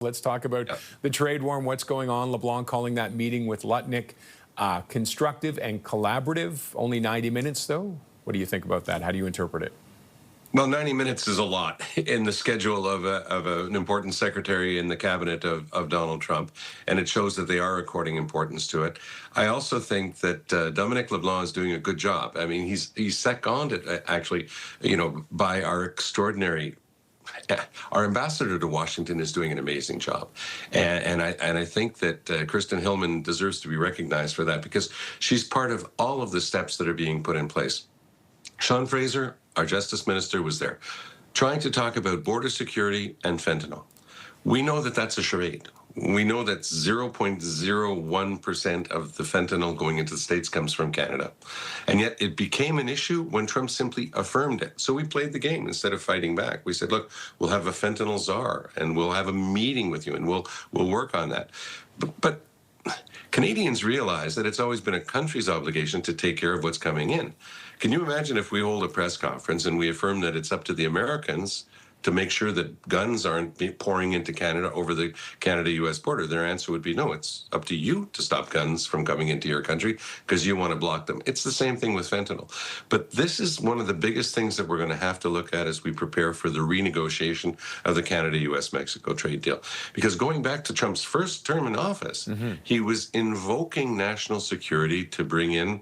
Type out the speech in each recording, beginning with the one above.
Let's talk about the trade war and what's going on. LeBlanc calling that meeting with Lutnick constructive and collaborative. Only 90 minutes, though. What do you think about that? How do you interpret it? Well, 90 minutes is a lot in the schedule of an important secretary in the cabinet of Donald Trump, and it shows that they are according importance to it. I also think that Dominic LeBlanc is doing a good job. I mean, he's seconded, actually, by our ambassador to Washington is doing an amazing job, and I think that Kristen Hillman deserves to be recognized for that because she's part of all of the steps that are being put in place. Sean Fraser, our Justice Minister, was there trying to talk about border security and fentanyl. We know that that's a charade. We know that 0.01% of the fentanyl going into the States comes from Canada. And yet it became an issue when Trump simply affirmed it. So we played the game instead of fighting back. We said, look, we'll have a fentanyl czar and we'll have a meeting with you and we'll work on that. But Canadians realize that it's always been a country's obligation to take care of what's coming in. Can you imagine if we hold a press conference and we affirm that it's up to the Americans to make sure that guns aren't pouring into Canada over the Canada-U.S. border? Their answer would be, no, it's up to you to stop guns from coming into your country because you want to block them. It's the same thing with fentanyl. But this is one of the biggest things that we're going to have to look at as we prepare for the renegotiation of the Canada-U.S.-Mexico trade deal. Because going back to Trump's first term in office, he was invoking national security to bring in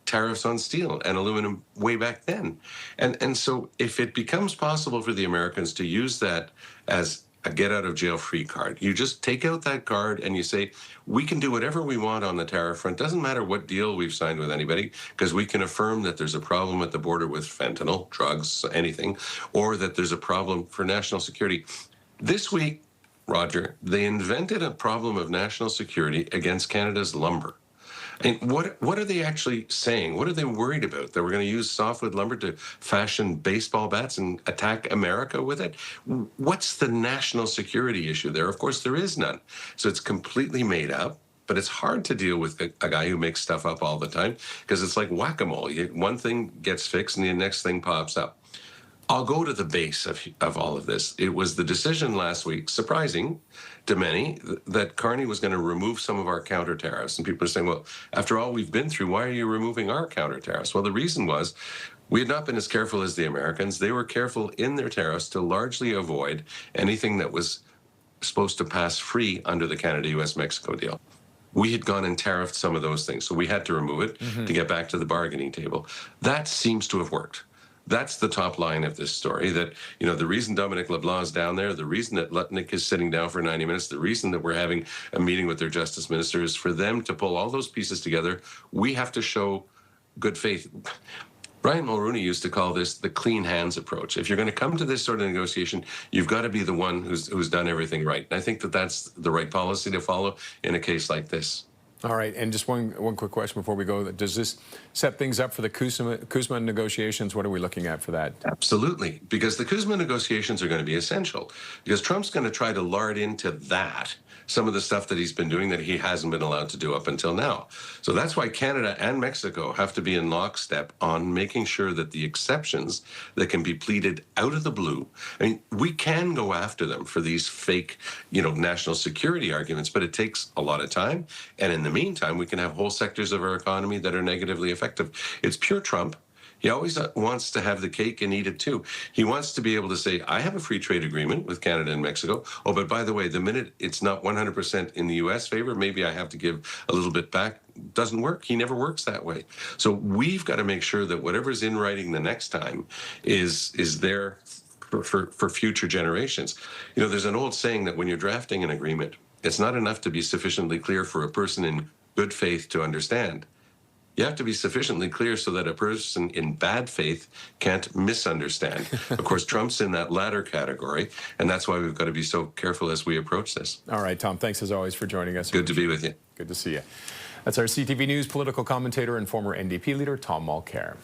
tariffs on steel and aluminum way back then. And so if it becomes possible for the Americans to use that as a get-out-of-jail-free card, you just take out that card and you say, we can do whatever we want on the tariff front. Doesn't matter what deal we've signed with anybody, because we can affirm that there's a problem at the border with fentanyl, drugs, anything, or that there's a problem for national security. This week, Roger, they invented a problem of national security against Canada's lumber. And what are they actually saying? What are they worried about? That we're going to use softwood lumber to fashion baseball bats and attack America with it? What's the national security issue there? Of course, there is none. So it's completely made up. But it's hard to deal with a guy who makes stuff up all the time because it's like whack-a-mole. One thing gets fixed and the next thing pops up. I'll go to the base of all of this. It was the decision last week, surprising to many, that Carney was going to remove some of our counter tariffs. And people are saying, well, after all we've been through, why are you removing our counter tariffs? Well, the reason was we had not been as careful as the Americans. They were careful in their tariffs to largely avoid anything that was supposed to pass free under the Canada-U.S.-Mexico deal. We had gone and tariffed some of those things, so we had to remove it to get back to the bargaining table. That seems to have worked. That's the top line of this story, that, the reason Dominic LeBlanc is down there, the reason that Lutnick is sitting down for 90 minutes, the reason that we're having a meeting with their justice minister is for them to pull all those pieces together. We have to show good faith. Brian Mulroney used to call this the clean hands approach. If you're going to come to this sort of negotiation, you've got to be the one who's done everything right. And I think that that's the right policy to follow in a case like this. All right, and just one quick question before we go. Does this set things up for the CUSMA negotiations? What are we looking at for that? Absolutely, because the CUSMA negotiations are going to be essential, because Trump's going to try to lard into that some of the stuff that he's been doing that he hasn't been allowed to do up until now. So that's why Canada and Mexico have to be in lockstep on making sure that the exceptions that can be pleaded out of the blue, I mean, we can go after them for these fake, national security arguments, but it takes a lot of time. And in the meantime, we can have whole sectors of our economy that are negatively affected. It's pure Trump. He always wants to have the cake and eat it too. He wants to be able to say, I have a free trade agreement with Canada and Mexico. Oh, but by the way, the minute it's not 100% in the U.S. favor, maybe I have to give a little bit back. Doesn't work. He never works that way. So we've got to make sure that whatever's in writing the next time is there for future generations. There's an old saying that when you're drafting an agreement, it's not enough to be sufficiently clear for a person in good faith to understand. You have to be sufficiently clear so that a person in bad faith can't misunderstand. Of course, Trump's in that latter category, and that's why we've got to be so careful as we approach this. All right, Tom, thanks as always for joining us. Good to be with you. Good to see you. That's our CTV News political commentator and former NDP leader, Tom Mulcair.